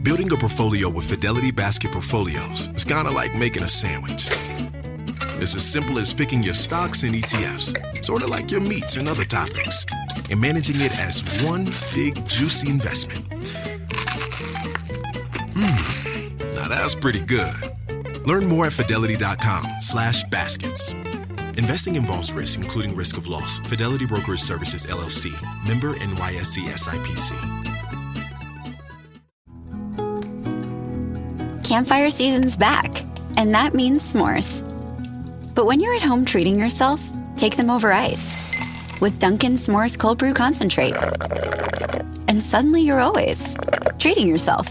Building a portfolio with Fidelity Basket Portfolios is kind of like making a sandwich. It's as simple as picking your stocks and ETFs, sort of like your meats and other topics, and managing it as one big, juicy investment. Now that's pretty good. Learn more at fidelity.com/baskets. Investing involves risk, including risk of loss. Fidelity Brokerage Services, LLC. Member NYSE SIPC. Campfire season's back, and that means s'mores. But when you're at home treating yourself, take them over ice with Dunkin' S'mores Cold Brew Concentrate. And suddenly you're always treating yourself.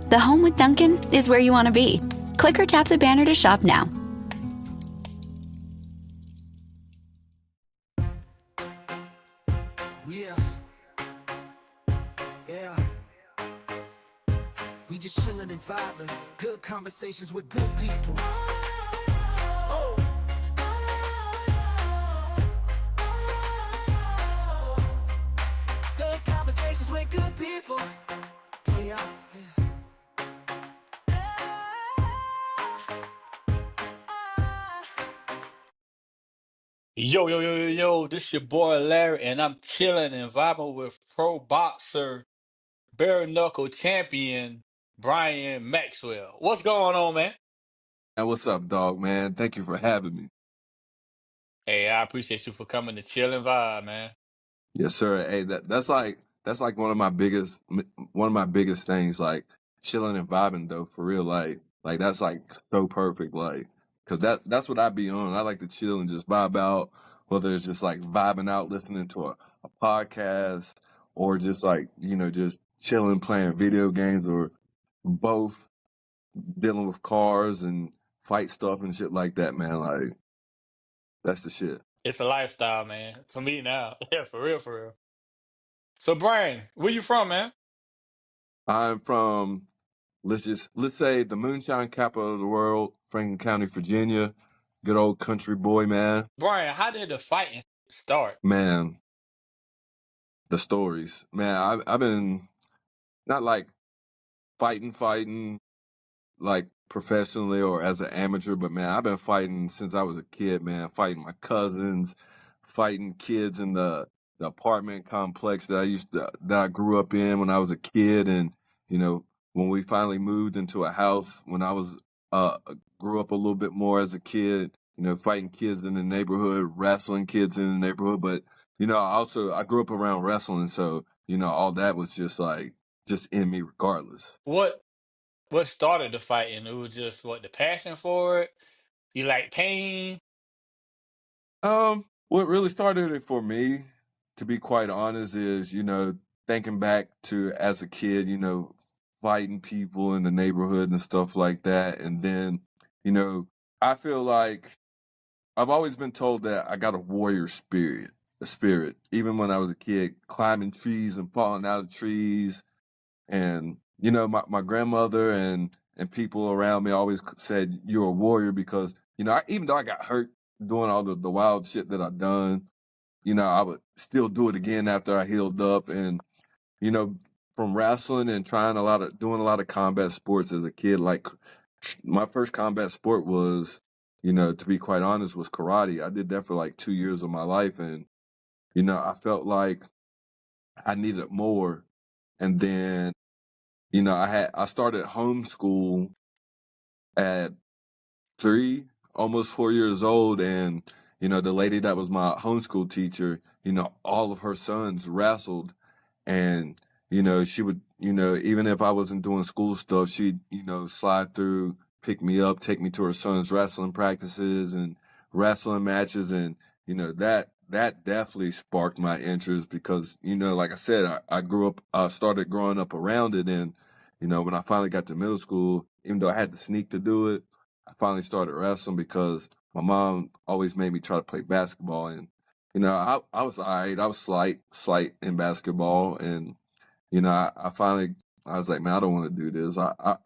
The home with Dunkin' is where you want to be. Click or tap the banner to shop now. We just chillin' and vibing, good conversations with good people. Good conversations with good people. Yeah. Yo, this your boy Larry, and I'm chilling and vibing with pro boxer, bare knuckle champion, Brian Maxwell. What's going on, man? And what's up, dog, man? Thank you for having me. Hey, I appreciate you for coming to chill and vibe, man. Yes, sir. Hey, that's like one of my biggest things, like chilling and vibing though, for real. Like that's like so perfect, like, cause that's what I be on. I like to chill and just vibe out, whether it's just like vibing out, listening to a podcast, or just like just chilling, playing video games, or both, dealing with cars and fight stuff and shit like that, man. Like that's the shit. It's a lifestyle, man. For me now. Yeah, for real, for real. So, Brian, where you from, man? I'm from, let's say, the moonshine capital of the world, Franklin County, Virginia. Good old country boy, man. Brian, how did the fighting start? Man, the stories, man. I've been not like fighting like professionally or as an amateur, but man, I've been fighting since I was a kid, man. Fighting my cousins, fighting kids in the apartment complex that I grew up in when I was a kid, and when we finally moved into a house when I was uh grew up a little bit more as a kid, fighting kids in the neighborhood, wrestling kids in the neighborhood, but I grew up around wrestling, so all that was just in me regardless. What what started the fighting? It was just what the passion for it? You like pain? What really started it for me, to be quite honest, is, thinking back to as a kid, fighting people in the neighborhood and stuff like that. And then, you know, I feel like I've always been told that I got a spirit, even when I was a kid, climbing trees and falling out of trees. And, my grandmother and people around me always said, "You're a warrior," because, even though I got hurt doing all the wild shit that I've done, I would still do it again after I healed up. And, you know, from wrestling and doing a lot of combat sports as a kid, like my first combat sport was, to be quite honest, was karate. I did that for like 2 years of my life. And, I felt like I needed more. And then, I started homeschool at 3, almost 4 years old. And, the lady that was my homeschool teacher, all of her sons wrestled. And, she would, even if I wasn't doing school stuff, she'd, slide through, pick me up, take me to her son's wrestling practices and wrestling matches. And, that definitely sparked my interest because, like I said, I started growing up around it. And, when I finally got to middle school, even though I had to sneak to do it, I finally started wrestling because my mom always made me try to play basketball. And, I was all right. I was slight in basketball. And, I was like, man, I don't want to do this. I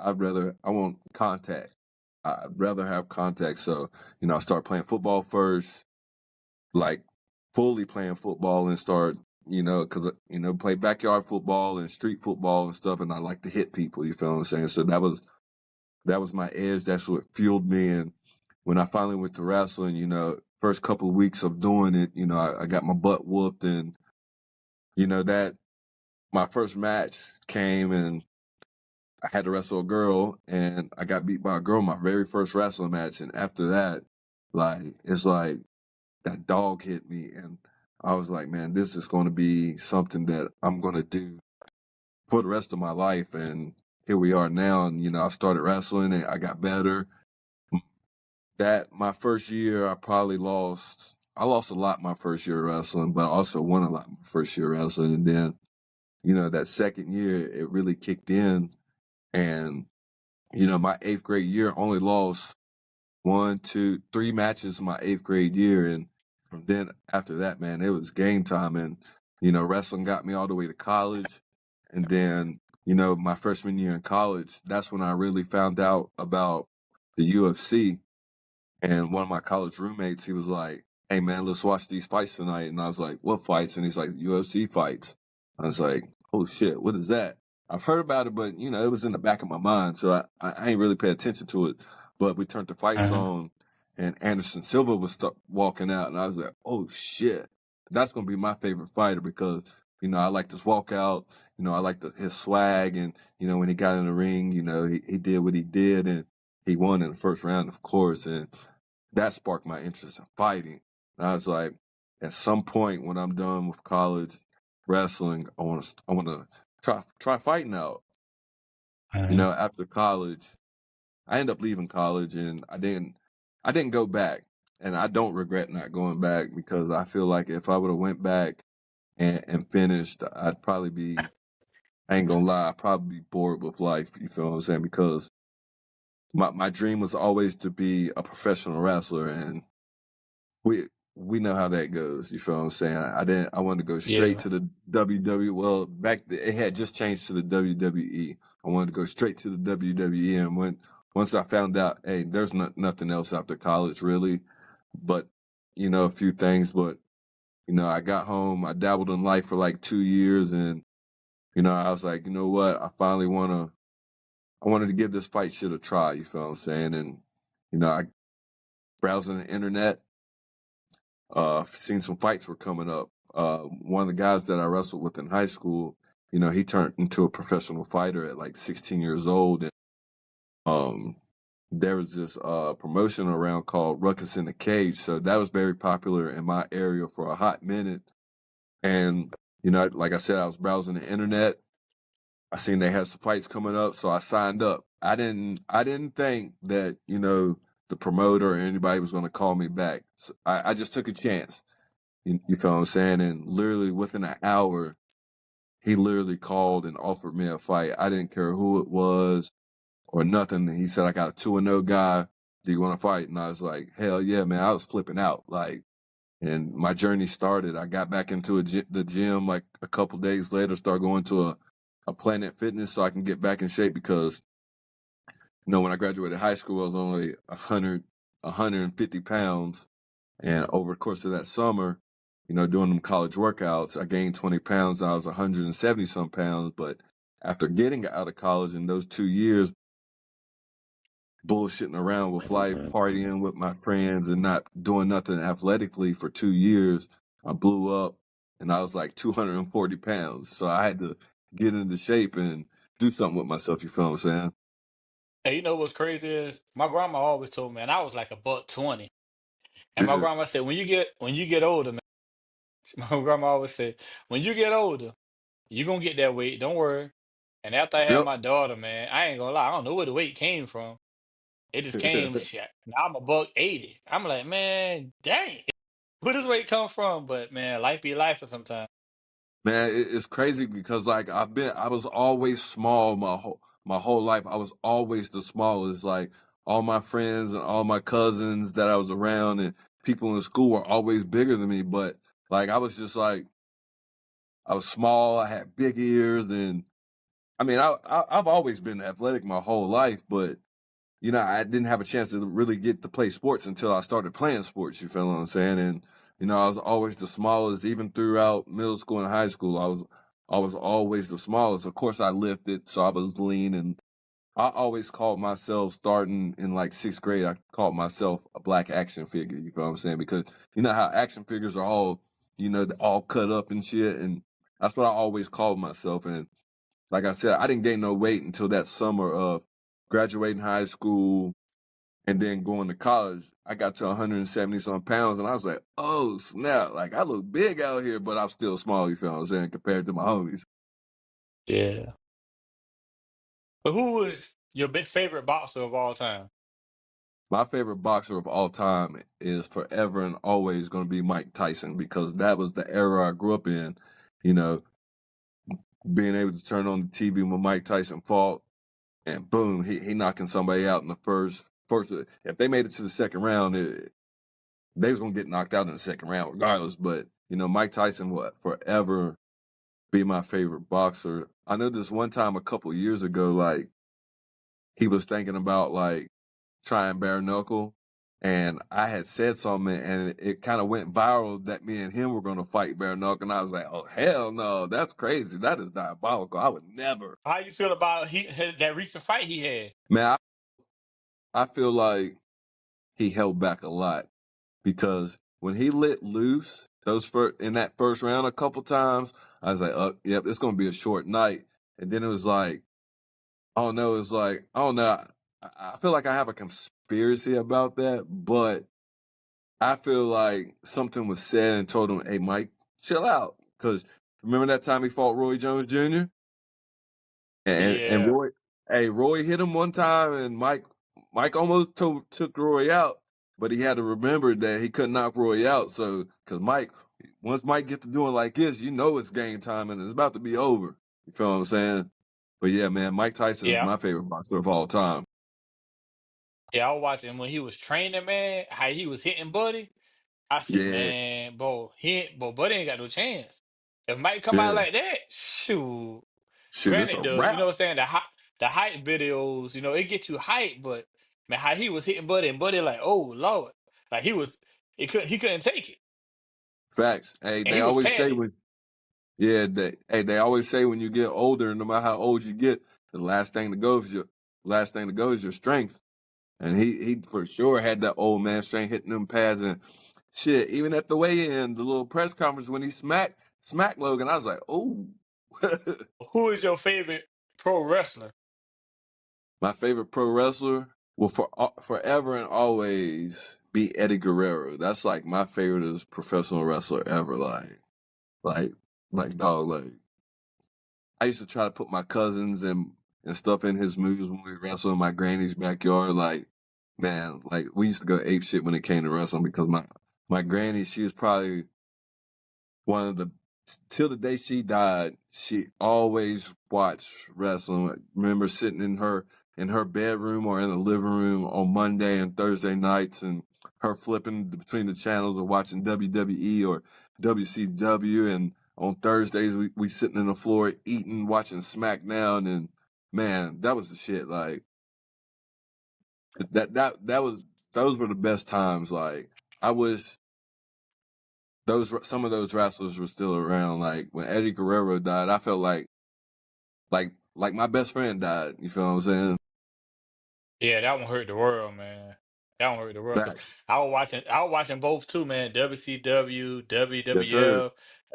want contact. I'd rather have contact. So, I started playing football first, like fully playing football, and start because play backyard football and street football and stuff, and I like to hit people. You feel what I'm saying? So that was my edge. That's what fueled me. And when I finally went to wrestling, first couple of weeks of doing it, I got my butt whooped, and that my first match came and I had to wrestle a girl, and I got beat by a girl my very first wrestling match. And after that, it's like that dog hit me, and I was like, man, this is going to be something that I'm going to do for the rest of my life. And here we are now, and I started wrestling, and I got better. That my first year, I lost a lot my first year wrestling, but I also won a lot my first year wrestling. And then, that second year, it really kicked in. And, my 8th grade year only lost 1, 2, 3 matches my 8th grade year. And from then after that, man, it was game time. And, wrestling got me all the way to college. And then, my freshman year in college, that's when I really found out about the UFC. And one of my college roommates, he was like, hey, man, let's watch these fights tonight. And I was like, what fights? And he's like, UFC fights. I was like, oh, shit, what is that? I've heard about it, but, it was in the back of my mind. So I ain't really pay attention to it. But we turned the fights on, and Anderson Silva was walking out. And I was like, oh, shit, that's going to be my favorite fighter because, I like this walkout. I like his swag. And, when he got in the ring, he did what he did. And he won in the first round, of course. And that sparked my interest in fighting. And I was like, at some point when I'm done with college wrestling, I want to try fighting out. After college, I ended up leaving college, and I didn't go back. And I don't regret not going back because I feel like if I would have went back and finished, I'd probably be, I ain't gonna lie, I'd probably be bored with life. You feel what I'm saying? Because my dream was always to be a professional wrestler, and we know how that goes. You feel what I'm saying? I wanted to go straight to the WWE. Well, it had just changed to the WWE. I wanted to go straight to the WWE, and once I found out, hey, there's nothing else after college really, but a few things. But I got home. I dabbled in life for like 2 years, and I was like, you know what? I wanted to give this fight shit a try. You feel what I'm saying? And I browsing the internet. Seen some fights were coming up. One of the guys that I wrestled with in high school, he turned into a professional fighter at like 16 years old. And there was this promotion around called Ruckus in the Cage. So that was very popular in my area for a hot minute. And, like I said, I was browsing the internet. I seen they had some fights coming up, so I signed up. I didn't think that, the promoter or anybody was going to call me back. So I just took a chance. You feel what I'm saying? And literally within an hour, he literally called and offered me a fight. I didn't care who it was or nothing. He said, I got a 2-0 guy. Do you want to fight? And I was like, hell yeah, man. I was flipping out. And my journey started. I got back into the gym like a couple days later, started going to a Planet Fitness so I can get back in shape because when I graduated high school, I was only 150 pounds. And over the course of that summer, doing them college workouts, I gained 20 pounds. I was 170 some pounds. But after getting out of college in those 2 years, bullshitting around with life, partying with my friends and not doing nothing athletically for 2 years, I blew up and I was like 240 pounds. So I had to get into shape and do something with myself. You feel what I'm saying? Hey, what's crazy is my grandma always told me, and I was like a buck 20. And my Yeah. grandma said, when you get older, man, my grandma always said, when you get older, you're gonna get that weight, don't worry. And after I had Yep. my daughter, man, I ain't gonna lie, I don't know where the weight came from. It just came shit. Now I'm a buck 80. I'm like, man, dang, where does weight come from? But man, life be life sometimes. Man, it's crazy because I was always small my whole life. I was always the smallest. Like all my friends and all my cousins that I was around and people in school were always bigger than me. But like I was just like I was small. I had big ears, and I mean I've always been athletic my whole life. But I didn't have a chance to really get to play sports until I started playing sports. You feel what I'm saying? And I was always the smallest, even throughout middle school and high school. I was always the smallest. Of course, I lifted, so I was lean, and I always called myself starting in like sixth grade. I called myself a black action figure. You feel what I'm saying? Because you know how action figures are all, all cut up and shit, and that's what I always called myself. And like I said, I didn't gain no weight until that summer of graduating high school and then going to college. I got to 170 some pounds, and I was like, oh snap! Like I look big out here, but I'm still small. You feel what I'm saying? Compared to my homies. Yeah. But who was your big favorite boxer of all time? My favorite boxer of all time is forever and always going to be Mike Tyson, because that was the era I grew up in. You know, being able to turn on the TV when Mike Tyson fought, and boom, he knocking somebody out in the first. If they made it to the second round, they was gonna get knocked out in the second round regardless. But Mike Tyson will forever be my favorite boxer. I know this one time a couple years ago, like he was thinking about like trying bare knuckle, and I had said something, and it kind of went viral that me and him were gonna fight bare knuckle, and I was like, oh hell no, that's crazy, that is diabolical. I would never. How you feel about that recent fight he had? Man, I feel like he held back a lot, because when he lit loose in that first round a couple times, I was like, oh, yep, it's gonna be a short night. And then it was like, oh no, it's like, oh no, I feel like I have a conspiracy about that, but I feel like something was said and told him, hey Mike, chill out. Because remember that time he fought Roy Jones Jr.? And Yeah. Roy hit him one time, and Mike almost took Roy out, but he had to remember that he couldn't knock Roy out. So, because once Mike gets to doing like this, it's game time and it's about to be over. You feel what I'm saying? But yeah, man, Mike Tyson is Yeah. my favorite boxer of all time. Yeah, I was watching when he was training, man, how he was hitting Buddy. I said, Yeah, man, bro, Buddy ain't got no chance. If Mike come out yeah. like that, shoot. Shit, it's a Granted, you wrap. know what I'm saying, the hype videos, it gets you hype, but man, how he was hitting Buddy and Buddy like, oh Lord, like he couldn't take it, Facts. Hey, and they he was always say panicked. they always say when you get older, no matter how old you get, the last thing to go is your strength. And he for sure had that old man strength, hitting them pads and shit. Even at the weigh-in, the little press conference when he smacked Logan, I was like, oh. Who is your favorite pro wrestler? My favorite pro wrestler will forever and always be Eddie Guerrero. That's like my favorite professional wrestler ever. Like, dog. Like, I used to try to put my cousins and stuff in his moves when we wrestled in my granny's backyard. Like, man, like we used to go ape shit when it came to wrestling, because my granny, she was probably one of the, till the day she died, she always watched wrestling. I remember sitting in her bedroom or in the living room on Monday and Thursday nights, and her flipping between the channels of watching WWE or WCW, and on Thursdays we sitting in the floor eating, watching SmackDown, and man, that was the shit. Like those were the best times. Like I wish some of those wrestlers were still around. Like when Eddie Guerrero died, I felt like my best friend died. You feel what I'm saying? Yeah, that one hurt the world, man. That one hurt the world because Facts. I was watching both too, man. WCW, Yes, sir. WWF.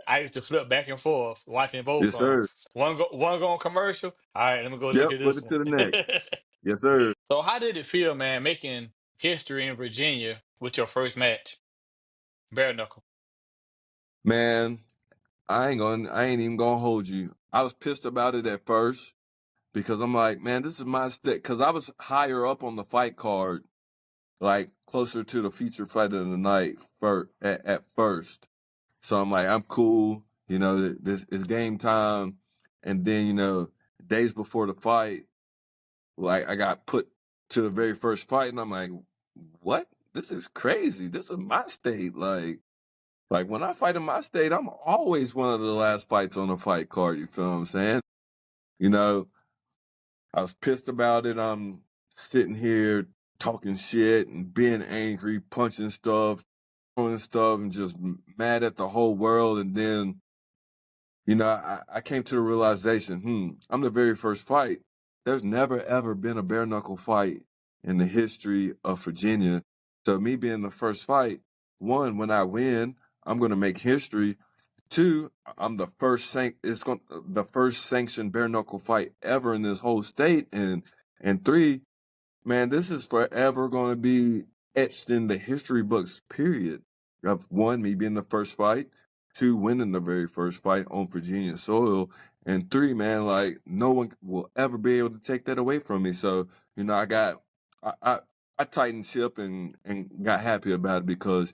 I used to flip back and forth watching both Yes, of them. sir. One go on commercial. All right, let me go look Yep. at Put this it one. to the next. Yes, sir. So, how did it feel, man, making history in Virginia with your first match, bare knuckle? Man, I ain't even gonna hold you. I was pissed about it at first, because I'm like, man, this is my stick. Because I was higher up on the fight card, like closer to the feature fight of the night at first. So I'm like, I'm cool. This is game time. And then, days before the fight, like I got put to the very first fight, and I'm like, what? This is crazy. This is my state. Like when I fight in my state, I'm always one of the last fights on the fight card. You feel what I'm saying? You know, I was pissed about it. I'm sitting here talking shit and being angry, punching stuff, and stuff and just mad at the whole world. And then, I came to the realization, I'm the very first fight. There's never, ever been a bare knuckle fight in the history of Virginia. So me being the first fight, one, when I win, I'm going to make history. Two, I'm the first the first sanctioned bare knuckle fight ever in this whole state. And three, man, this is forever going to be etched in the history books, period. Of one, me being the first fight, two, winning the very first fight on Virginia soil, and three, man, like no one will ever be able to take that away from me. So, I tightened ship and got happy about it because,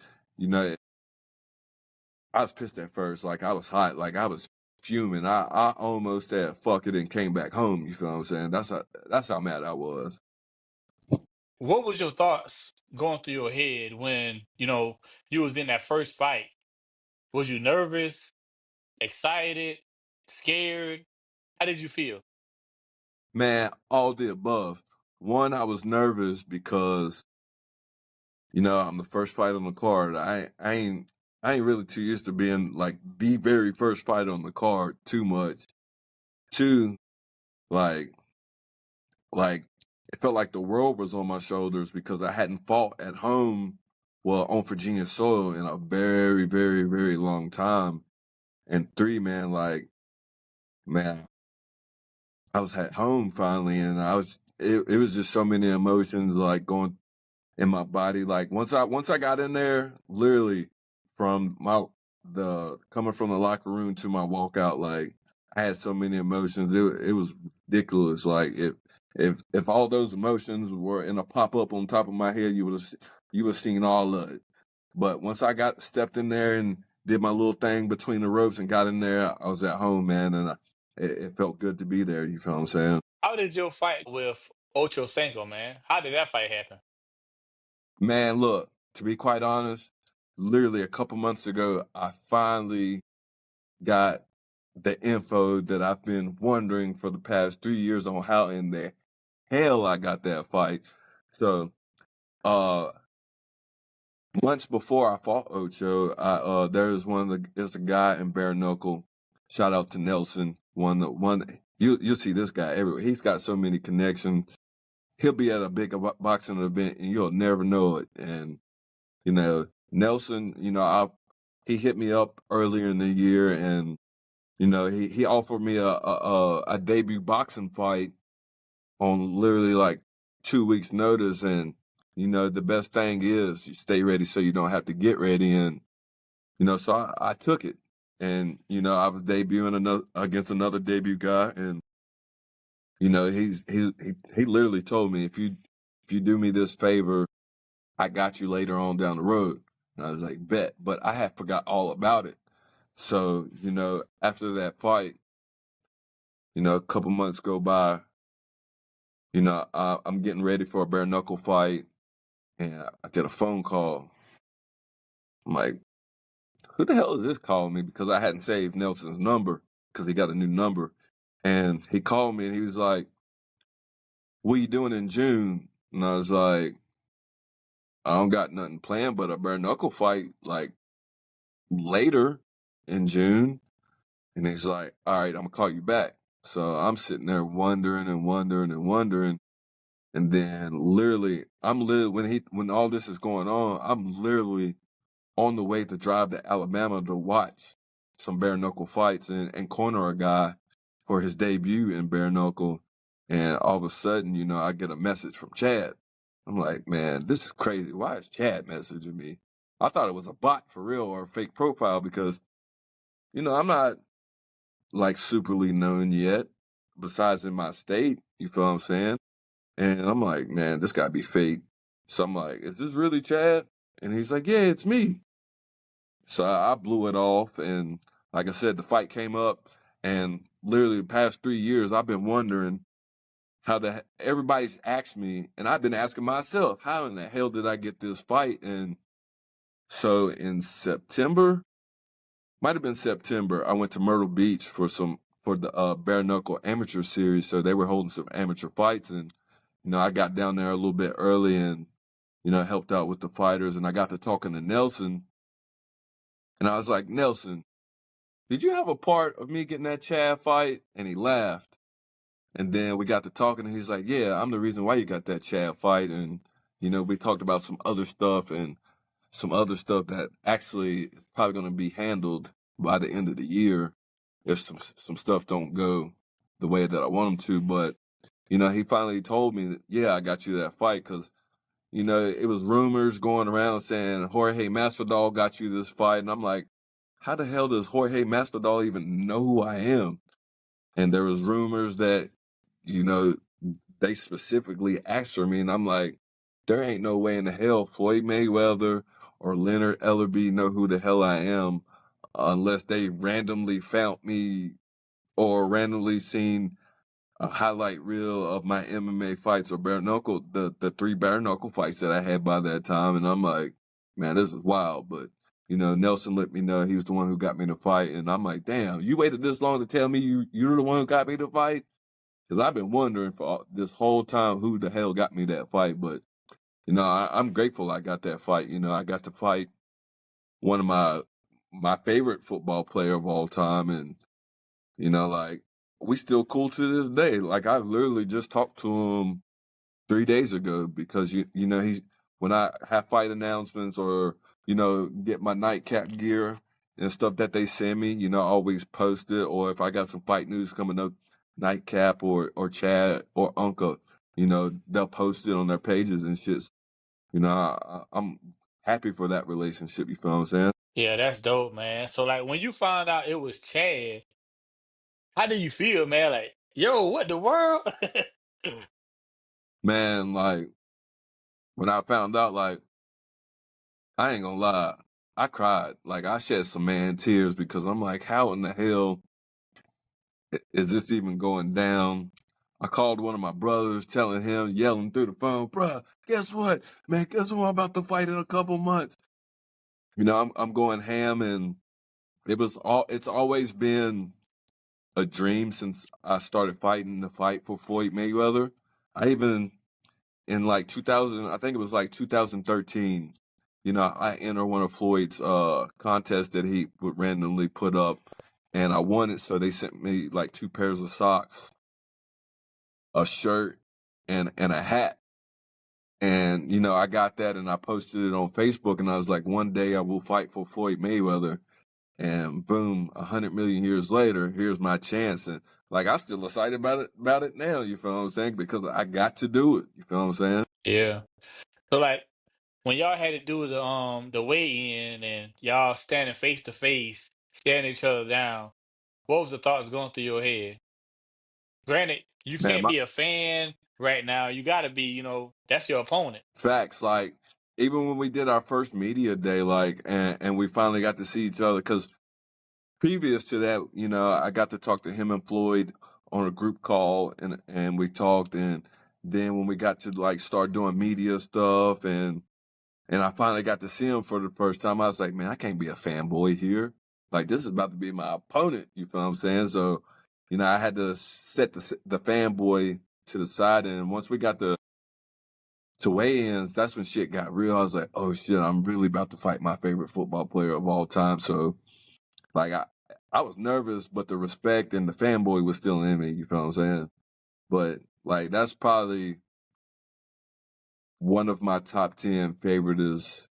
I was pissed at first. Like I was hot, like I was fuming. I almost said fuck it and came back home. You feel what I'm saying? That's how mad I was. What was your thoughts going through your head when, you was in that first fight? Was you nervous, excited, scared? How did you feel? Man, all the above. One, I was nervous because, I'm the first fight on the card. I ain't really too used to being like the very first fight on the card too much. Two, like it felt like the world was on my shoulders because I hadn't fought at home, well, on Virginia soil in a very, very, very long time. And three, man, I was at home finally, and it was just so many emotions like going in my body. Like once I got in there, literally from coming from the locker room to my walkout, like I had so many emotions. It was ridiculous. Like if all those emotions were in a pop up on top of my head, you would have seen all of it. But once I stepped in there and did my little thing between the ropes and got in there, I was at home, man, and it felt good to be there. You feel what I'm saying? How did your fight with Ocho Cinco, man? How did that fight happen? Man, look, to be quite honest, literally a couple months ago, I finally got the info that I've been wondering for the past 3 years on how in the hell I got that fight. So, months before I fought Ocho, there's a guy in bare knuckle. Shout out to Nelson. You'll see this guy everywhere. He's got so many connections. He'll be at a big boxing event and you'll never know it. And Nelson, he hit me up earlier in the year, and he offered me a debut boxing fight on literally like 2 weeks notice. And the best thing is you stay ready so you don't have to get ready. And so I took it, and I was debuting against another debut guy, and he literally told me, if you do me this favor, I got you later on down the road. And I was like, bet. But I had forgot all about it. So, after that fight, a couple months go by, I'm getting ready for a bare knuckle fight, and I get a phone call. I'm like, who the hell is this calling me? Because I hadn't saved Nelson's number because he got a new number. And he called me and he was like, what are you doing in June? And I was like, I don't got nothing planned but a bare knuckle fight like later in June. And he's like, all right, I'm gonna call you back. So I'm sitting there wondering and wondering and wondering. And then when all this is going on, I'm literally on the way to drive to Alabama to watch some bare knuckle fights and corner a guy for his debut in bare knuckle. And all of a sudden, I get a message from Chad. I'm like, man, this is crazy. Why is Chad messaging me? I thought it was a bot for real or a fake profile because, I'm not like superly known yet, besides in my state. You feel what I'm saying? And I'm like, man, this gotta be fake. So I'm like, is this really Chad? And he's like, yeah, it's me. So I blew it off. And like I said, the fight came up, and literally the past 3 years, I've been wondering everybody's asked me, and I've been asking myself, how in the hell did I get this fight? And so in September, might have been September, I went to Myrtle Beach for the bare knuckle amateur series. So they were holding some amateur fights, and I got down there a little bit early and helped out with the fighters, and I got to talking to Nelson, And I was like, Nelson, did you have a part of me getting that Chad fight? And he laughed. And then we got to talking, and he's like, yeah, I'm the reason why you got that Chad fight. And, we talked about some other stuff that actually is probably going to be handled by the end of the year if some stuff don't go the way that I want them to. But, he finally told me that, yeah, I got you that fight because, it was rumors going around saying Jorge Masvidal got you this fight. And I'm like, how the hell does Jorge Masvidal even know who I am? And there was rumors that, they specifically asked for me. And I'm like, there ain't no way in the hell Floyd Mayweather or Leonard Ellerbe know who the hell I am unless they randomly found me or randomly seen a highlight reel of my MMA fights or bare knuckle, the 3 bare knuckle fights that I had by that time. And I'm like, man, this is wild. But, Nelson let me know he was the one who got me to fight. And I'm like, damn, you waited this long to tell me you're the one who got me to fight? Because I've been wondering for this whole time who the hell got me that fight. But, I'm grateful I got that fight. I got to fight one of my favorite football player of all time. And, like, we still cool to this day. Like, I literally just talked to him 3 days ago because, when I have fight announcements or, get my nightcap gear and stuff that they send me, I always post it. Or if I got some fight news coming up, nightcap or Chad or Uncle, they'll post it on their pages and shit. I'm happy for that relationship. You feel what I'm saying? Yeah, that's dope, man. So like when you found out it was Chad, how do you feel, man? Like, yo, what the world? Man, like, when I found out, like, I ain't gonna lie, I cried. Like, I shed some man tears because I'm like, how in the hell is this even going down? I called one of my brothers, telling him, yelling through the phone, bruh, guess what? Man, guess who I'm about to fight in a couple months? I'm going ham, and it's always been a dream since I started fighting the fight for Floyd Mayweather. I even in like 2000, I think it was like 2013, I entered one of Floyd's contests that he would randomly put up, and I won it. So they sent me like 2 pairs of socks, a shirt, and a hat. And, I got that and I posted it on Facebook, and I was like, one day I will fight for Floyd Mayweather. And boom, 100 million years later, here's my chance. And like, I'm still excited about it now. You feel what I'm saying? Because I got to do it. You feel what I'm saying? Yeah. So like when y'all had to do the weigh in and y'all standing face to face, staring each other down, what was the thoughts going through your head? Granted, you Man, can't be a fan right now. You gotta be, that's your opponent. facts. Like, even when we did our first media day, like, and we finally got to see each other, because previous to that, I got to talk to him and Floyd on a group call, and we talked. And then when we got to like start doing media stuff, and I finally got to see him for the first time, I was like, man, I can't be a fanboy here. Like, this is about to be my opponent. You feel what I'm saying? So, I had to set the fanboy to the side. And once we got to weigh-ins, that's when shit got real. I was like, oh shit, I'm really about to fight my favorite football player of all time. So, like, I was nervous, but the respect and the fanboy was still in me. You feel what I'm saying? But like, that's probably one of my top 10 favorite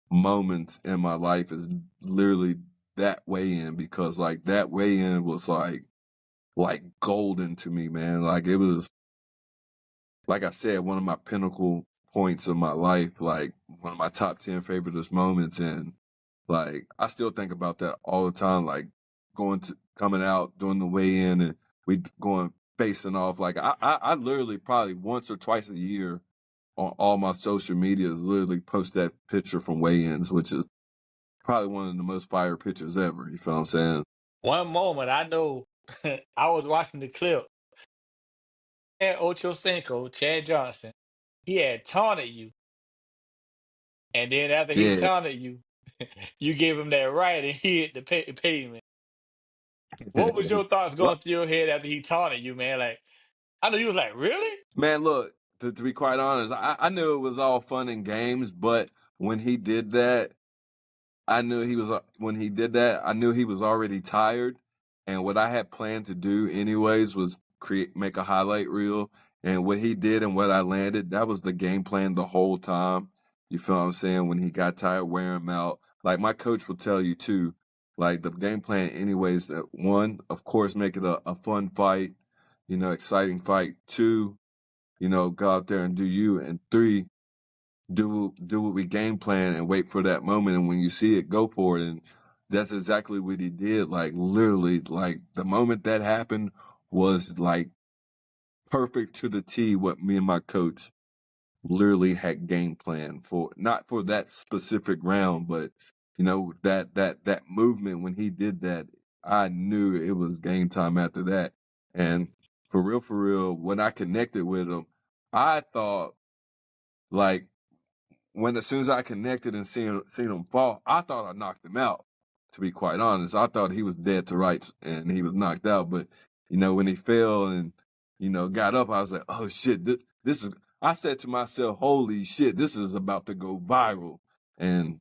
moments in my life is literally that weigh-in, because like that weigh-in was like golden to me, man. Like, it was, like I said, one of my pinnacle points of my life, like one of my top 10 favorite moments. And like, I still think about that all the time, like coming out, doing the weigh-in, and we going facing off. Like, I literally probably once or twice a year on all my social medias literally post that picture from weigh-ins, which is probably one of the most fire pictures ever. You feel what I'm saying? One moment, I know I was watching the clip. And Ocho Cinco, Chad Johnson, he had taunted you. And then after he Yeah. taunted you, you gave him that right and he hit the pavement. What was your thoughts Right. going through your head after he taunted you, man? Like, I know you was like, really? Man, look, to be quite honest, I knew it was all fun and games, but when he did that, I knew he was when he did that. I knew he was already tired, and what I had planned to do anyways was make a highlight reel. And what he did and what I landed, that was the game plan the whole time. You feel what I'm saying? When he got tired, wear him out. Like my coach will tell you too. Like the game plan, anyways. That one, of course, make it a fun fight, exciting fight. Two, go out there and do you. And three, do what we game plan and wait for that moment. And when you see it, go for it. And that's exactly what he did. Like literally, like the moment that happened was like perfect to the T what me and my coach literally had game plan for, not for that specific round, but that movement when he did that, I knew it was game time after that. And for real, when I connected with him, I thought like as soon as I connected and seen him fall, I thought I knocked him out. To be quite honest, I thought he was dead to rights and he was knocked out. But when he fell and got up, I was like, oh shit, this is. I said to myself, holy shit, this is about to go viral. And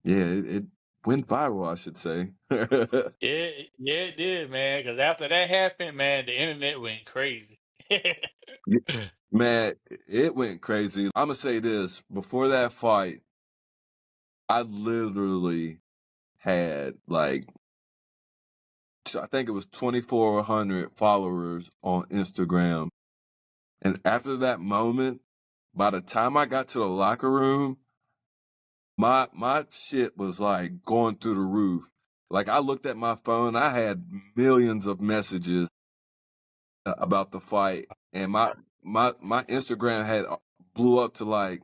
yeah, it went viral, I should say. Yeah, yeah, it did, man. Because after that happened, man, the internet went crazy. Man, it went crazy. I'm gonna say this: before that fight, I literally had like, I think it was 2,400 followers on Instagram. And after that moment, by the time I got to the locker room, my shit was like going through the roof. Like I looked at my phone, I had millions of messages about the fight, and my Instagram had blew up to like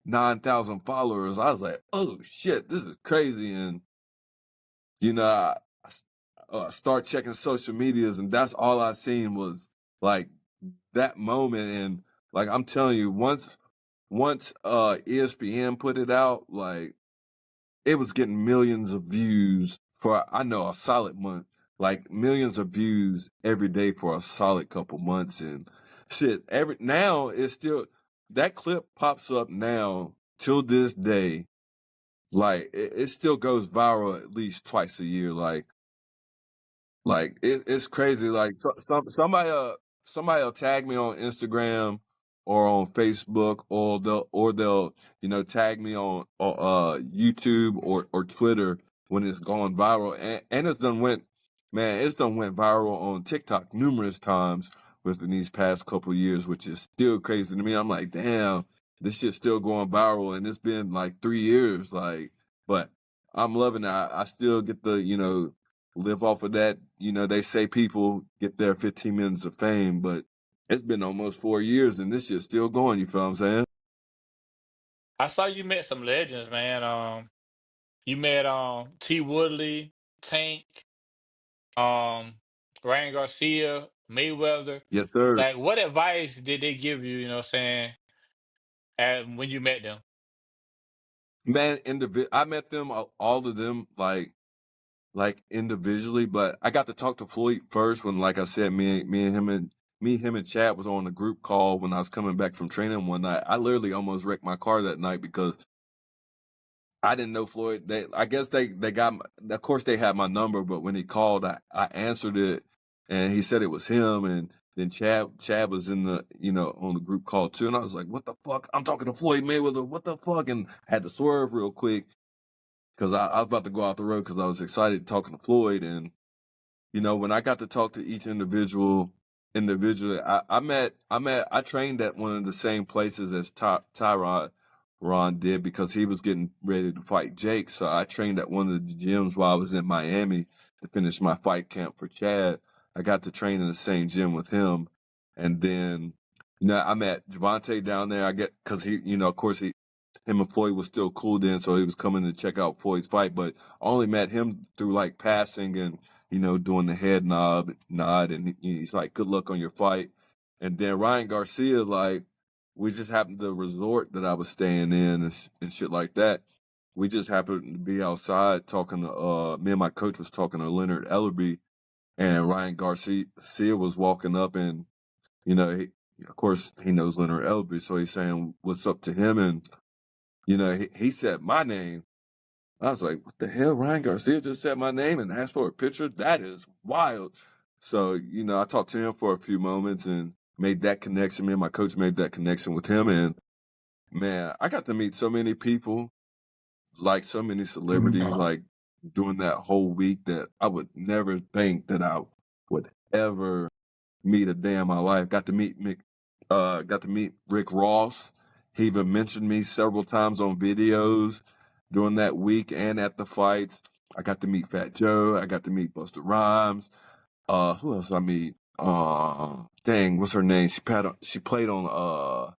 9,000 followers. I was like, oh shit, this is crazy. And I start checking social medias, and that's all I seen was like that moment. And like I'm telling you, once ESPN put it out, like it was getting millions of views for, I know, a solid month. Like millions of views every day for a solid couple months. And shit, now it's still, that clip pops up now till this day. Like it still goes viral at least twice a year. Like it's crazy. Like somebody will tag me on Instagram or on Facebook, or they'll tag me on YouTube or Twitter when it's gone viral. And it's done went viral on TikTok numerous times within these past couple of years, which is still crazy to me. I'm like, damn, this shit's still going viral, and it's been like 3 years. Like, but I'm loving it. I still get the live off of that. They say people get their 15 minutes of fame, but it's been almost 4 years and this shit's still going. You feel what I'm saying? I saw you met some legends, man. You met T. Woodley, Tank, um, Ryan Garcia, Mayweather. Yes, sir. Like, what advice did they give you? You know, what I'm saying, when you met them? Man, I met them, all of them, like individually, but I got to talk to Floyd first when, like I said, him and Chad was on a group call when I was coming back from training one night. I literally almost wrecked my car that night because I didn't know Floyd. I guess they got, of course they had my number, but when he called, I answered it, and he said it was him. And then Chad was in the, on the group call too. And I was like, what the fuck? I'm talking to Floyd Mayweather. What the fuck? And I had to swerve real quick because I was about to go out the road because I was excited talking to Floyd. And, when I got to talk to each individually, I trained at one of the same places as Tyrod Ron did because he was getting ready to fight Jake. So I trained at one of the gyms while I was in Miami to finish my fight camp for Chad. I got to train in the same gym with him. And then, I met Javante down there. Cause he, of course him and Floyd was still cool then. So he was coming to check out Floyd's fight, but I only met him through like passing and, doing the head nod. And he's like, good luck on your fight. And then Ryan Garcia, like, we just happened to the resort that I was staying in and shit like that. We just happened to be outside talking to, me and my coach was talking to Leonard Ellerby, and Ryan Garcia was walking up, and, of course he knows Leonard Ellerby. So he's saying what's up to him. And, he said my name. I was like, what the hell? Ryan Garcia just said my name and asked for a picture? That is wild. So, I talked to him for a few moments and made that connection. Me and my coach made that connection with him. And man, I got to meet so many people, like so many celebrities, like during that whole week that I would never think that I would ever meet a day in my life. Got to meet Rick Ross. He even mentioned me several times on videos during that week and at the fights. I got to meet Fat Joe. I got to meet Busta Rhymes. Who else I meet? Dang, what's her name? She played on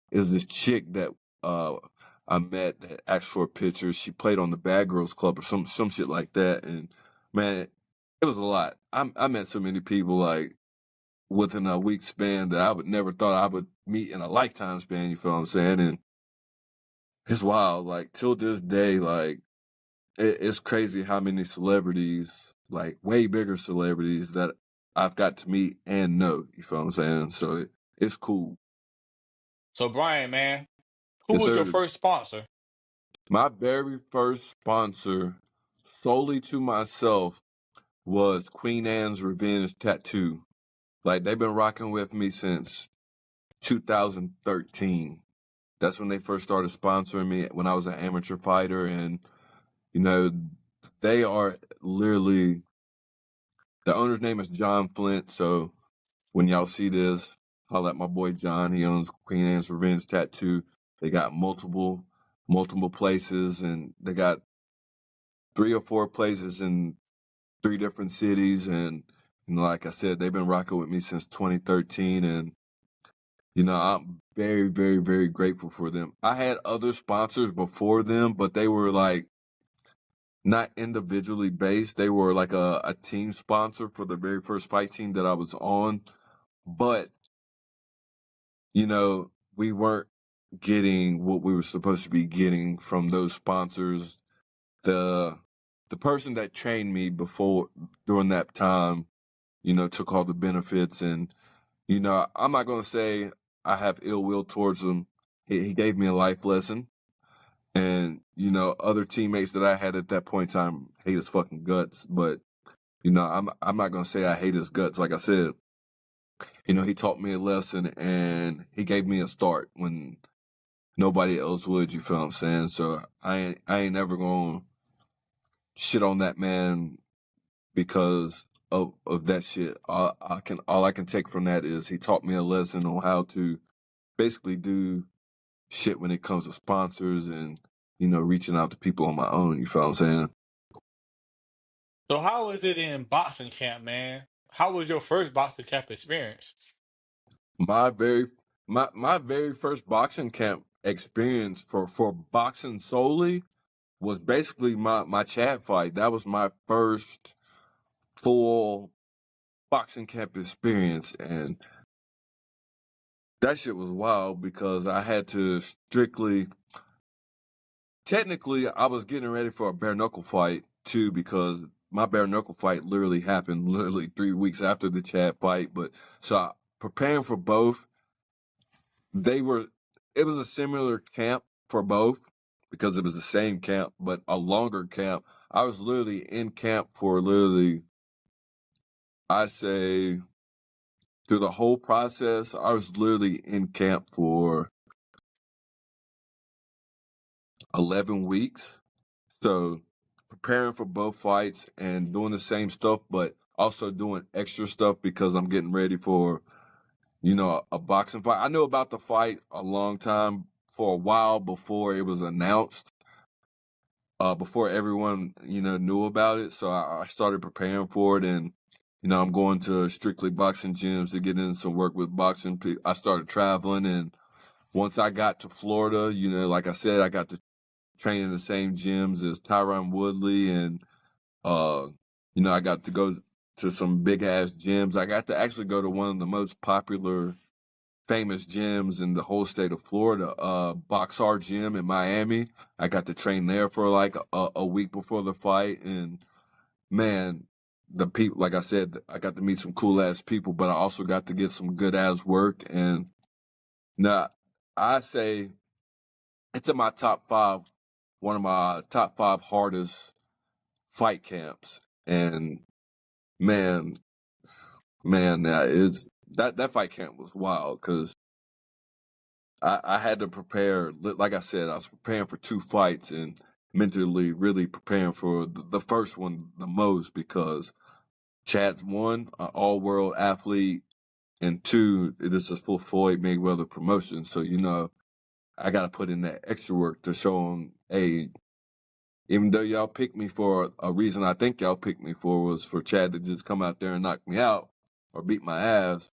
it was this chick that I met that asked for a picture. She played on the Bad Girls Club or some shit like that. And man, it was a lot. I met so many people like within a week span that I would never thought I would meet in a lifetime span, you feel what I'm saying? And it's wild. Like till this day, like it's crazy how many celebrities, like way bigger celebrities that I've got to meet and know, you feel what I'm saying? So it's cool. So Brian, man, who Yes, was your sir. first sponsor? My very first sponsor, solely to myself, was Queen Anne's Revenge Tattoo. Like they've been rocking with me since 2013. That's when they first started sponsoring me when I was an amateur fighter. And, they are literally, the owner's name is John Flint. So when y'all see this, holla at my boy John. He owns Queen Anne's Revenge Tattoo. They got multiple places, and they got 3 or 4 places in 3 different cities. And, like I said, they've been rocking with me since 2013. And, I'm very, very, very grateful for them. I had other sponsors before them, but they were like not individually based. They were like a team sponsor for the very first fight team that I was on. But, we weren't getting what we were supposed to be getting from those sponsors. The person that trained me during that time, took all the benefits. And, I'm not going to say I have ill will towards him. He gave me a life lesson. And, other teammates that I had at that point in time hate his fucking guts. But, I'm not going to say I hate his guts. Like I said, he taught me a lesson and he gave me a start when nobody else would, you feel what I'm saying? So I ain't never going to shit on that man because of that shit. All I can take from that is he taught me a lesson on how to basically do shit when it comes to sponsors and, reaching out to people on my own, you feel what I'm saying? So how was it in boxing camp, man? How was your first boxing camp experience? My very my very first boxing camp experience for boxing solely was basically my Chad fight. That was my first full boxing camp experience, and that shit was wild because I had to technically I was getting ready for a bare knuckle fight too, because my bare knuckle fight literally happened 3 weeks after the Chad fight. But so preparing for both, it was a similar camp for both because it was the same camp, but a longer camp. I was literally in camp for I say through the whole process, I was literally in camp for 11 weeks. So preparing for both fights and doing the same stuff, but also doing extra stuff because I'm getting ready for, a boxing fight. I knew about the fight a long time, for a while before it was announced, before everyone, knew about it. So I started preparing for it, and, I'm going to strictly boxing gyms to get in some work with boxing. I started traveling, and once I got to Florida, like I said, I got to train in the same gyms as Tyron Woodley, and, I got to go to some big ass gyms. I got to actually go to one of the most popular, famous gyms in the whole state of Florida, Boxar Gym in Miami. I got to train there for like a week before the fight, and man, the people, like I said, I got to meet some cool ass people, but I also got to get some good ass work. And now I say it's in my top 5 one of my top 5 hardest fight camps. And man, it's that fight camp was wild because I had to prepare. Like I said, I was preparing for 2 fights and mentally really preparing for the first one the most because Chad's 1, an all-world athlete, and 2, it is a full Floyd Mayweather promotion. So, I got to put in that extra work to show him, hey, even though y'all picked me for a reason I think y'all picked me for was for Chad to just come out there and knock me out or beat my ass,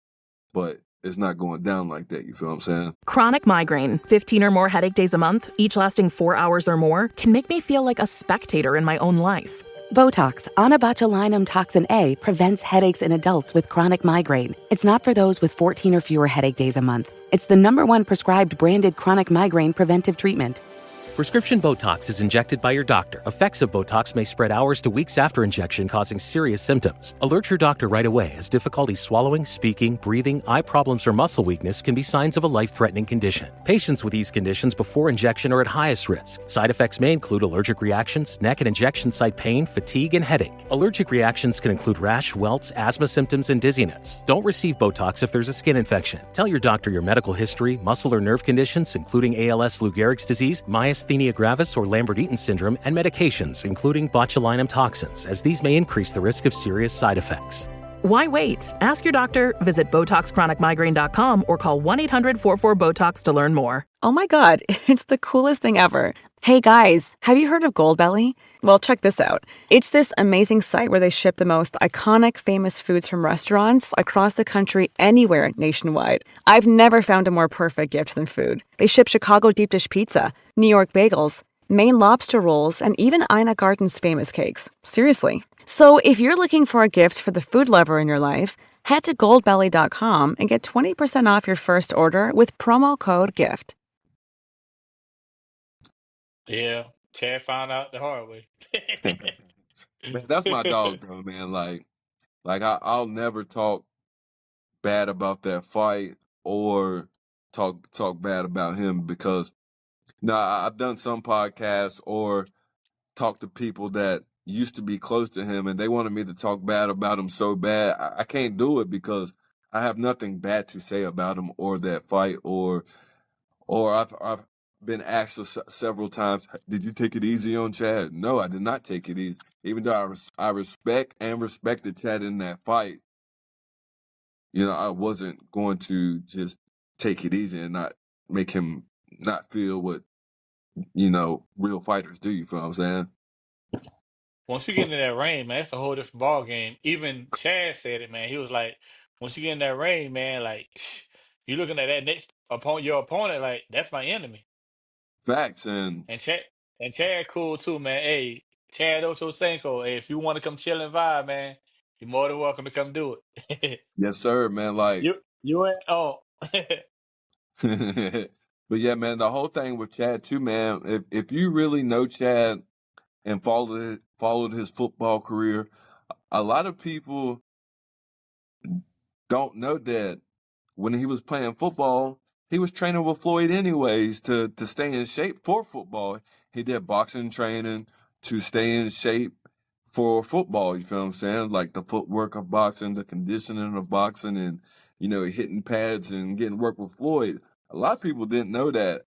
but it's not going down like that. You feel what I'm saying? Chronic migraine, 15 or more headache days a month, each lasting 4 hours or more, can make me feel like a spectator in my own life. Botox, onabotulinum toxin A, prevents headaches in adults with chronic migraine. It's not for those with 14 or fewer headache days a month. It's the #1 prescribed branded chronic migraine preventive treatment. Prescription Botox is injected by your doctor. Effects of Botox may spread hours to weeks after injection, causing serious symptoms. Alert your doctor right away, as difficulty swallowing, speaking, breathing, eye problems, or muscle weakness can be signs of a life-threatening condition. Patients with these conditions before injection are at highest risk. Side effects may include allergic reactions, neck and injection site pain, fatigue, and headache. Allergic reactions can include rash, welts, asthma symptoms, and dizziness. Don't receive Botox if there's a skin infection. Tell your doctor your medical history, muscle or nerve conditions, including ALS, Lou Gehrig's disease, myasthenia gravis, or Lambert-Eaton syndrome, and medications, including botulinum toxins, as these may increase the risk of serious side effects. Why wait? Ask your doctor, visit BotoxChronicMigraine.com, or call 1-800-44-BOTOX to learn more. Oh my God, it's the coolest thing ever. Hey guys, have you heard of Goldbelly? Well, check this out. It's this amazing site where they ship the most iconic, famous foods from restaurants across the country, anywhere nationwide. I've never found a more perfect gift than food. They ship Chicago deep dish pizza, New York bagels, Maine lobster rolls, and even Ina Garten's famous cakes. Seriously. So if you're looking for a gift for the food lover in your life, head to goldbelly.com and get 20% off your first order with promo code GIFT. Yeah, Chad found out the hard way. Man, that's my dog, though, man. I'll never talk bad about that fight or talk bad about him because I've done some podcasts or talked to people that used to be close to him and they wanted me to talk bad about him so bad. I can't do it because I have nothing bad to say about him or that fight or I've been asked several times, did you take it easy on Chad? No, I did not take it easy. Even though I respected Chad in that fight, I wasn't going to just take it easy and not make him not feel what, real fighters do. You feel what I'm saying? Once you get in that ring, man, it's a whole different ball game. Even Chad said it, man. He was like, once you get in that ring, man, like you looking at that next your opponent, like that's my enemy. Facts. And And Chad cool too, man. Hey, Chad Ochocinco, hey, if you want to come chill and vibe, man, you're more than welcome to come do it. yes, sir, man. Like, you ain't but yeah, man, the whole thing with Chad too, man. If you really know Chad and followed his football career, a lot of people don't know that when he was playing football, he was training with Floyd anyways to stay in shape for football. He did boxing training to stay in shape for football. You feel what I'm saying? Like the footwork of boxing, the conditioning of boxing, and hitting pads and getting work with Floyd. A lot of people didn't know that,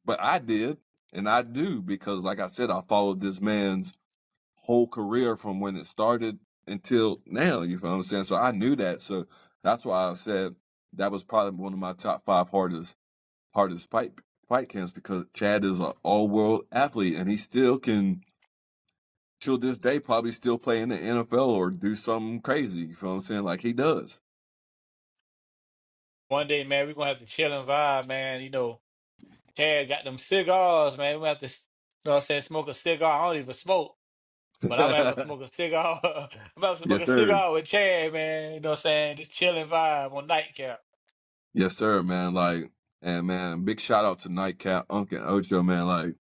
but I did, and I do because, like I said, I followed this man's whole career from when it started until now. You feel what I'm saying? So I knew that. So that's why I said that was probably one of my top 5 hardest fight camps because Chad is an all-world athlete and he still can, till this day, probably still play in the NFL or do something crazy. You feel what I'm saying? Like he does. one day, man, we're gonna have to chill and vibe, man. Chad got them cigars, man. We have to, what I'm saying, smoke a cigar. I don't even smoke, but I'm gonna have to smoke a cigar. I'm about to smoke Yes, a sir. cigar with Chad, man. You know what I'm saying? Just chill and vibe on nightcap. Yes, sir, man. And man, big shout out to Nightcap, Unk, and Ocho, man. Like,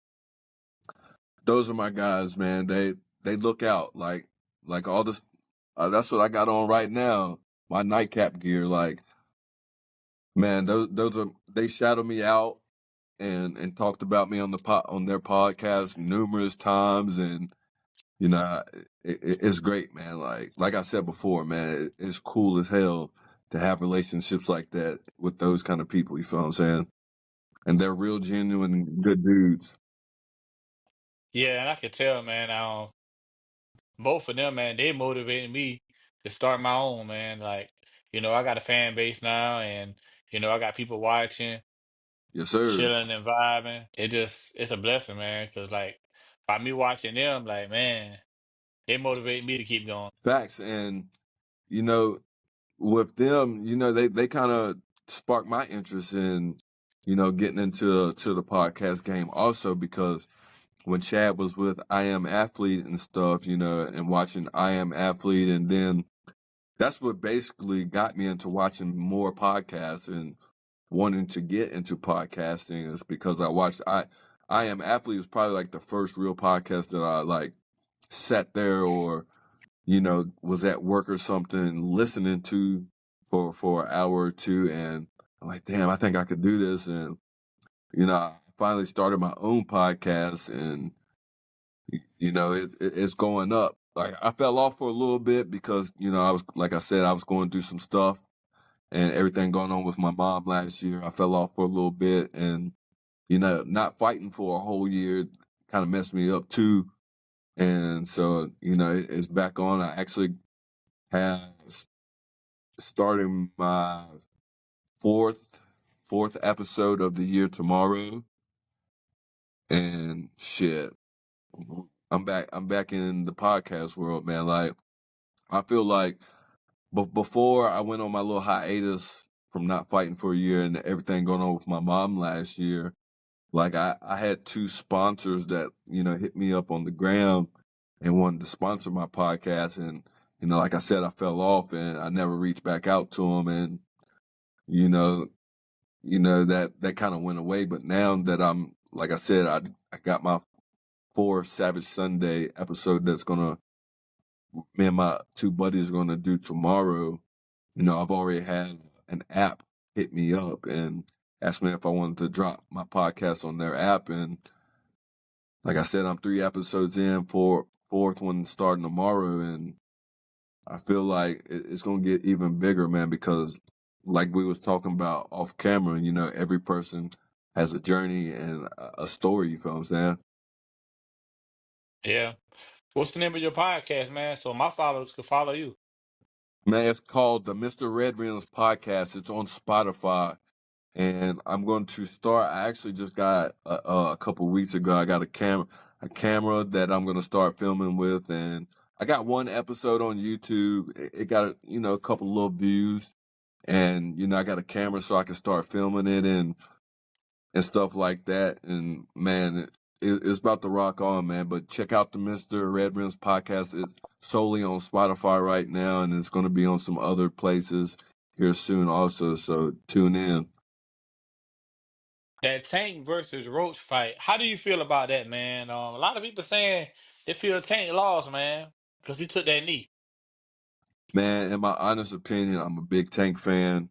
those are my guys, man. They look out like all this. That's what I got on right now. My Nightcap gear, like, man, those are, they shadow me out and talked about me on on their podcast numerous times, and you know, it's great, man. Like I said before, man, it's cool as hell to have relationships like that with those kind of people. You feel what I'm saying? And they're real, genuine, good dudes. Yeah, and I could tell, man. Both of them, man, they motivated me to start my own, man. Like, I got a fan base now, and I got people watching, Yes, sir. chilling and vibing. It's a blessing, man. Cause like by me watching them, like, man, it motivated me to keep going. Facts. And you know, with them, they kind of sparked my interest in, getting into the podcast game also, because when Chad was with I Am Athlete and stuff, and watching I Am Athlete, and then that's what basically got me into watching more podcasts and wanting to get into podcasting, is because I watched I Am Athlete was probably like the first real podcast that I like sat there, or was at work or something listening to for an hour or two, and I'm like, damn, I think I could do this. And I finally started my own podcast, and it's going up. Like, I fell off for a little bit because I was, like I said, I was going through some stuff and everything going on with my mom last year. I fell off for a little bit, and not fighting for a whole year kind of messed me up too. And so it's back on. I actually have starting my fourth episode of the year tomorrow, and shit, I'm back in the podcast world, man. Like, I feel like before I went on my little hiatus from not fighting for a year and everything going on with my mom last year, like I had two sponsors that hit me up on the gram and wanted to sponsor my podcast, and like I said, I fell off and I never reached back out to them, and you know, that kind of went away. But now that I'm, like I said, I got my fourth Savage Sunday episode that's me and my two buddies are gonna do tomorrow. I've already had an app hit me up and asked me if I wanted to drop my podcast on their app, and like I said, I'm 3 episodes in, fourth one starting tomorrow, and I feel like it's gonna get even bigger, man, because like we was talking about off camera, every person has a journey and a story. You feel what I'm saying? Yeah. What's the name of your podcast, man? So my followers could follow you. Man, it's called the Mr. Red Rims Podcast. It's on Spotify, and I'm going to start. I actually just got a couple weeks ago. I got a camera that I'm going to start filming with, and I got one episode on YouTube. It got a couple little views, and I got a camera so I can start filming it and stuff like that. And man, it's about to rock on, man. But check out the Mr. Red Rims Podcast. It's solely on Spotify right now, and it's going to be on some other places here soon also. So tune in. That Tank versus Roach fight. How do you feel about that, man? A lot of people saying they feel Tank lost, man, because he took that knee. Man, in my honest opinion, I'm a big Tank fan.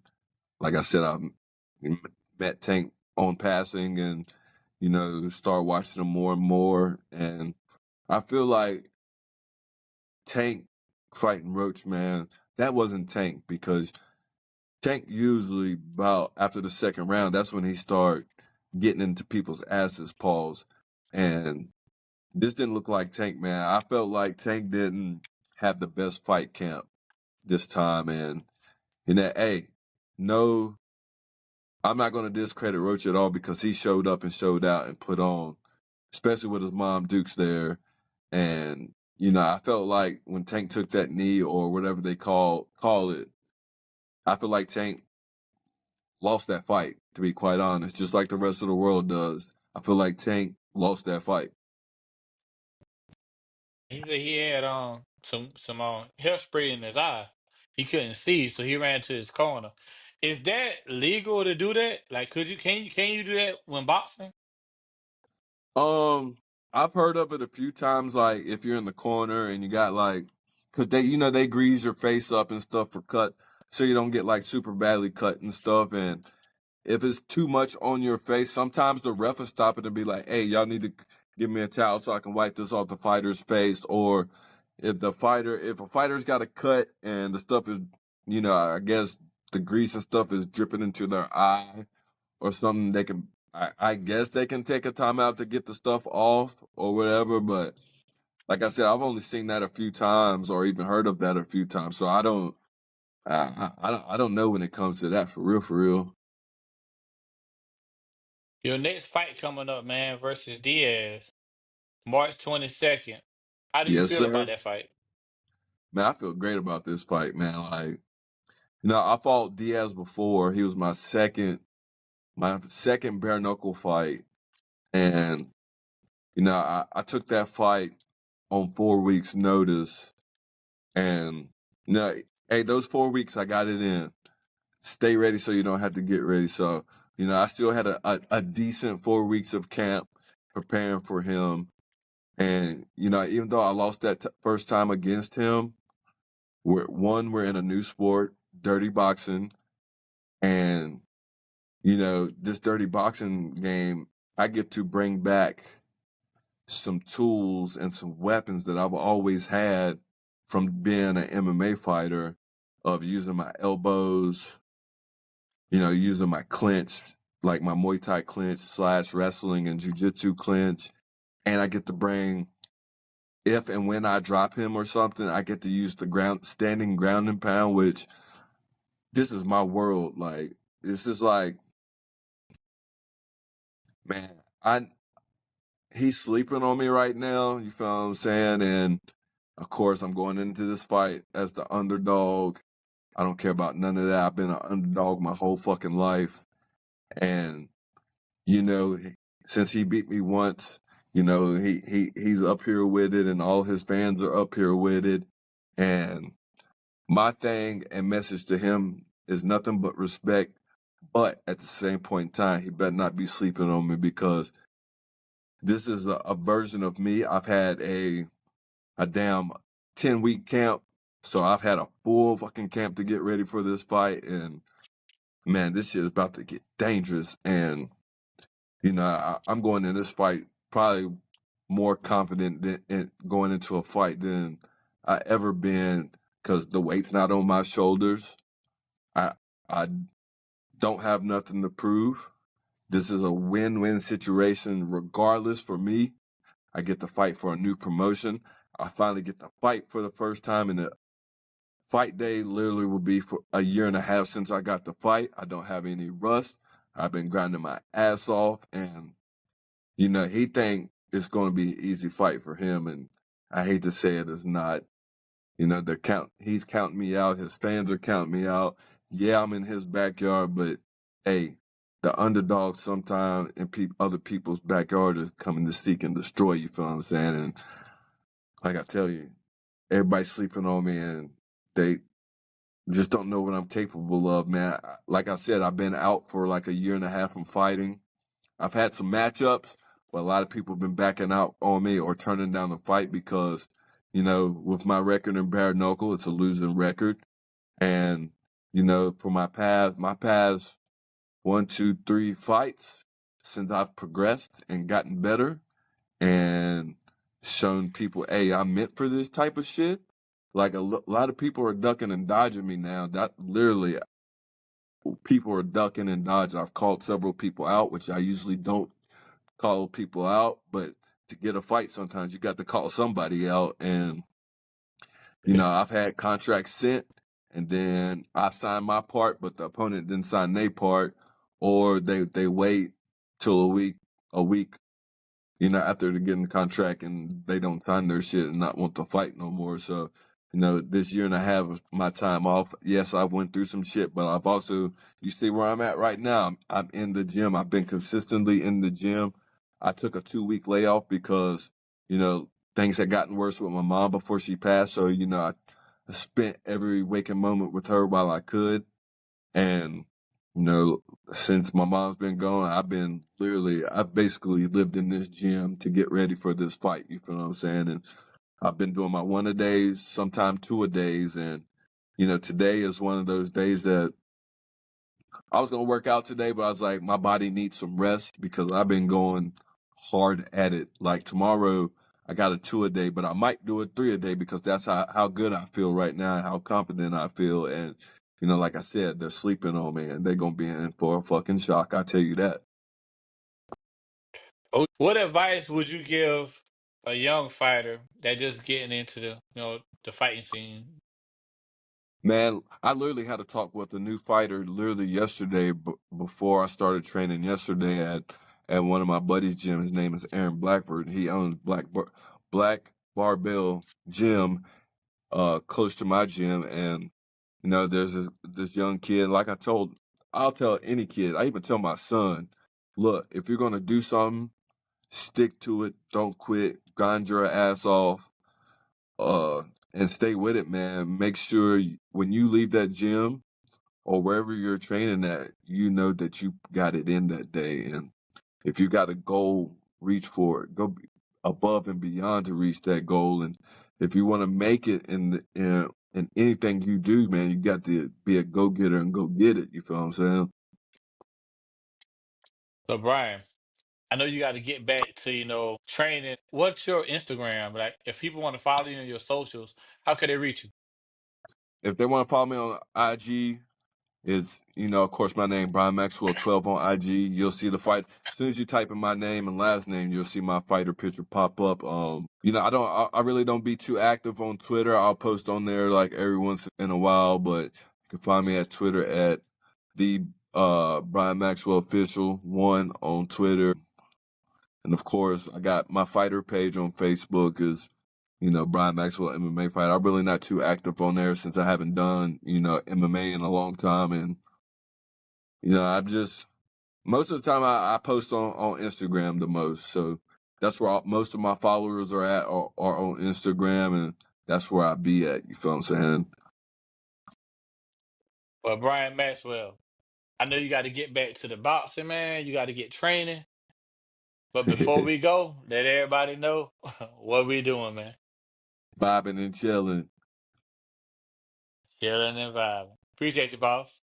Like I said, I met Tank on passing, and start watching him more and more. And I feel like Tank fighting Roach, man, that wasn't Tank, because Tank usually about after the second round, that's when he start getting into people's asses, pause. And this didn't look like Tank, man. I felt like Tank didn't have the best fight camp this time, and hey, no, I'm not going to discredit Roach at all, because he showed up and showed out and put on, especially with his mom Dukes there. And I felt like when Tank took that knee, or whatever they call it, I feel like Tank lost that fight, to be quite honest, just like the rest of the world does. I feel like Tank lost that fight. He said he had some hairspray in his eye. He couldn't see, so he ran to his corner. Is that legal to do that? Like, can you do that when boxing? I've heard of it a few times, like if you're in the corner and you got like, cause they grease your face up and stuff for cut, so you don't get like super badly cut and stuff. And if it's too much on your face, sometimes the ref will stop it and be like, hey, y'all need to give me a towel so I can wipe this off the fighter's face. Or if a fighter's got a cut and the stuff is, I guess the grease and stuff is dripping into their eye or something, I guess they can take a timeout to get the stuff off or whatever. But like I said, I've only seen that a few times or even heard of that a few times. So I don't know when it comes to that for real, for real. Your next fight coming up, man, versus Diaz, March 22nd. How do you Yes, feel about sir. that fight? Man, I feel great about this fight, man. Like, I fought Diaz before. He was my second bare knuckle fight. And, I took that fight on 4 weeks notice. And, hey, those 4 weeks I got it in. Stay ready so you don't have to get ready. So, I still had a decent 4 weeks of camp preparing for him. And, even though I lost that first time against him, we're in a new sport, dirty boxing. And, this dirty boxing game, I get to bring back some tools and some weapons that I've always had from being an MMA fighter, of using my elbows, using my clinch, like my Muay Thai clinch / wrestling and jiu-jitsu clinch. And I get to bring, if and when I drop him or something, I get to use the standing ground and pound, which this is my world. Like, this is like, man, he's sleeping on me right now. You feel what I'm saying? And of course, I'm going into this fight as the underdog. I don't care about none of that. I've been an underdog my whole fucking life. And, since he beat me once, he's up here with it, and all his fans are up here with it. And my thing and message to him is nothing but respect. But at the same point in time, he better not be sleeping on me, because this is a version of me. I've had a damn 10-week camp. So I've had a full fucking camp to get ready for this fight. And man, this shit is about to get dangerous. And, I'm going in this fight probably more confident going into a fight than I ever been, because the weight's not on my shoulders. I don't have nothing to prove. This is a win-win situation regardless for me. I get to fight for a new promotion. I finally get to fight for the first time, and the fight day literally will be for a year and a half since I got to fight. I don't have any rust. I've been grinding my ass off, and, he think it's going to be an easy fight for him, and I hate to say it, it's not. He's counting me out. His fans are counting me out. Yeah, I'm in his backyard, but hey, the underdog sometimes in other people's backyard is coming to seek and destroy. You feel what I'm saying? And like I tell you, everybody's sleeping on me, and they just don't know what I'm capable of, man. Like I said, I've been out for like a year and a half from fighting. I've had some matchups, but a lot of people have been backing out on me or turning down the fight because, with my record in bare knuckle, it's a losing record. And, for my past 1, 2, 3 fights since I've progressed and gotten better and shown people, hey, I'm meant for this type of shit. Like, a lot of people are ducking and dodging me now. That literally, people are ducking and dodging. I've called several people out, which I usually don't call people out, but to get a fight, sometimes you got to call somebody out. And, I've had contracts sent, and then I signed my part, but the opponent didn't sign their part, or they wait till a week, after they get in the contract, and they don't sign their shit and not want to fight no more. So, this year and a half of my time off, yes, I've went through some shit, but I've also, you see where I'm at right now. I'm in the gym. I've been consistently in the gym. I took a 2-week layoff because, things had gotten worse with my mom before she passed. So, I spent every waking moment with her while I could. And, since my mom's been gone, I've basically lived in this gym to get ready for this fight. You feel what I'm saying? And I've been doing my 1-a-days, sometimes 2-a-days. And, today is one of those days that I was gonna work out today, but I was like, my body needs some rest because I've been going hard at it. Like tomorrow, I got a 2 a day, but I might do a 3 a day because that's how good I feel right now and how confident I feel. And like I said, they're sleeping on me, and they're gonna be in for a fucking shock. I tell you that. What advice would you give a young fighter that just getting into the fighting scene? Man, I literally had a talk with a new fighter literally yesterday before I started training yesterday at one of my buddies' gym. His name is Aaron Blackford. He owns Black Barbell Gym close to my gym. And there's this young kid. I'll tell any kid. I even tell my son, look, if you're gonna do something, stick to it. Don't quit. Grind your ass off. And stay with it, man. Make sure when you leave that gym or wherever you're training at, you know that you got it in that day. And if you got a goal, reach for it. Above and beyond to reach that goal. And if you want to make it in anything you do, man, you got to be a go-getter and go get it. You feel what I'm saying? So Brian, I know you got to get back to training. What's your Instagram? Like, if people want to follow you on your socials, how can they reach you? If they want to follow me on IG, it's, of course, my name, Brian Maxwell 12 on IG. You'll see the fight. As soon as you type in my name and last name, you'll see my fighter picture pop up. I really don't be too active on Twitter. I'll post on there like every once in a while, but you can find me at Twitter at the Brian Maxwell Official 1 on Twitter. And of course, I got my fighter page on Facebook is, Brian Maxwell MMA fighter. I'm really not too active on there since I haven't done, MMA in a long time. And, most of the time I post on Instagram the most. So that's where most of my followers are at, are on Instagram. And that's where I be at. You feel what I'm saying? Well, Brian Maxwell, I know you got to get back to the boxing, man. You got to get training. But before we go, let everybody know what we doing, man. Vibing and chilling. Chilling and vibing. Appreciate you, boss.